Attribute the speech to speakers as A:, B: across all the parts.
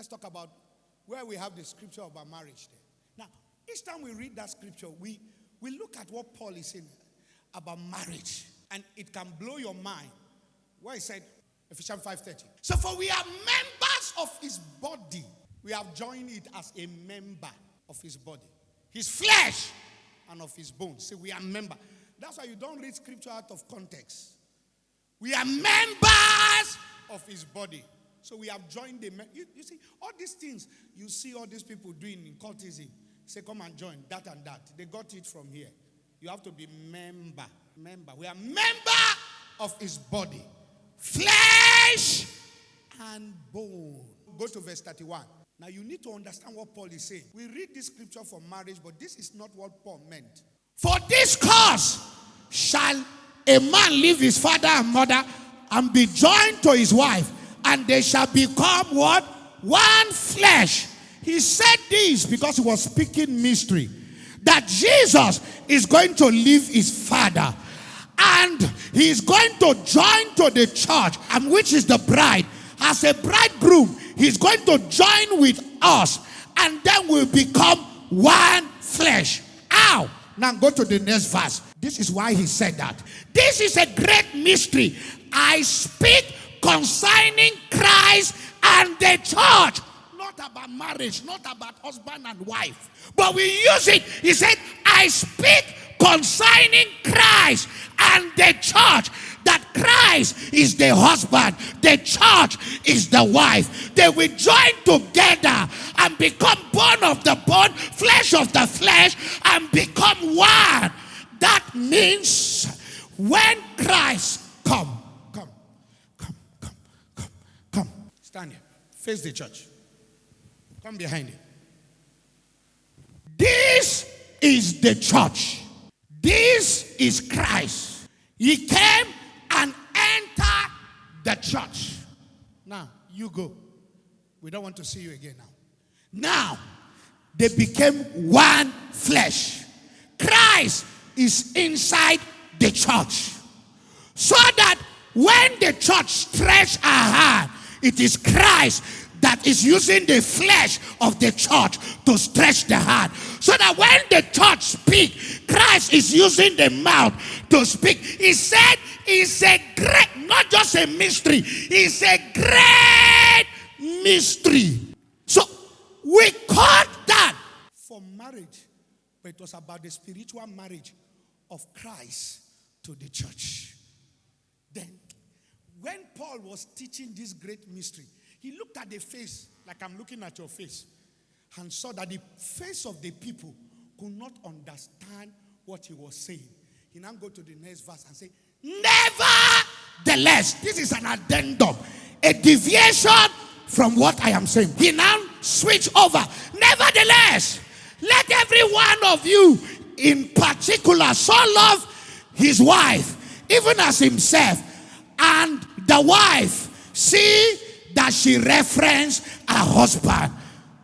A: Let's talk about where we have the scripture about marriage there. Now, each time we read that scripture, we look at what Paul is saying about marriage. And it can blow your mind. Where he said, Ephesians 5:30. So for we are members of his body. We have joined it as a member of his body. His flesh and of his bones. See, we are members. That's why you don't read scripture out of context. We are members of his body. So we have joined the... You see, all these things, you see all these people doing in cultism. Say, come and join, that and that. They got it from here. You have to be member. We are member of his body. Flesh and bone. Go to verse 31. Now you need to understand what Paul is saying. We read this scripture for marriage, but this is not what Paul meant. For this cause shall a man leave his father and mother and be joined to his wife, and they shall become what? One flesh. He said this because he was speaking mystery. That Jesus is going to leave his father and he is going to join to the church, and which is the bride. As a bridegroom, he's going to join with us, and then we'll become one flesh. Ow! Now go to the next verse. This is why he said that. This is a great mystery. I speak concerning Christ and the church. Not about marriage, not about husband and wife. But we use it. He said, I speak concerning Christ and the church. That Christ is the husband, the church is the wife. They will join together and become bone of the bone, flesh of the flesh, and become one. That means when Christ come. Stand here. Face the church. Come behind it. This is the church. This is Christ. He came and entered the church. Now, you go. We don't want to see you again now. Now, they became one flesh. Christ is inside the church. So that when the church stretch her hand, it is Christ that is using the flesh of the church to stretch the hand. So that when the church speaks, Christ is using the mouth to speak. He said it's a great, not just a mystery, it's a great mystery. So we call that for marriage, but it was about the spiritual marriage of Christ to the church. Then, when Paul was teaching this great mystery, he looked at the face, like I'm looking at your face, and saw that the face of the people could not understand what he was saying. He now go to the next verse and say, nevertheless, this is an addendum, a deviation from what I am saying. He now switched over. Nevertheless, let every one of you in particular so love his wife, even as himself, and the wife see that she referenced her husband.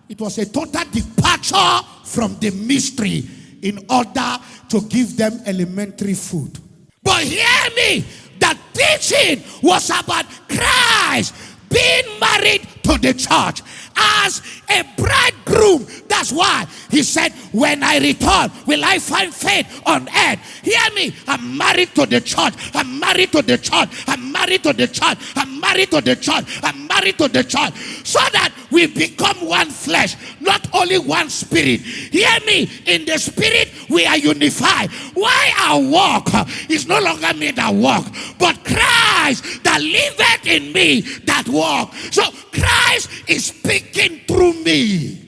A: It was a total departure from the mystery in order to give them elementary food. But hear me, the teaching was about Christ being married to the church as a bridegroom. That's why he said, when I return, will I find faith on earth? Hear me, I'm married to the church. I'm married to the church. I'm married to the church. I'm married to the church. I'm married to the church. So that we become one flesh, not only one spirit. Hear me, in the spirit we are unified. Why our walk is no longer me that walk, but Christ that liveth in me that walk. So Christ is speaking through me.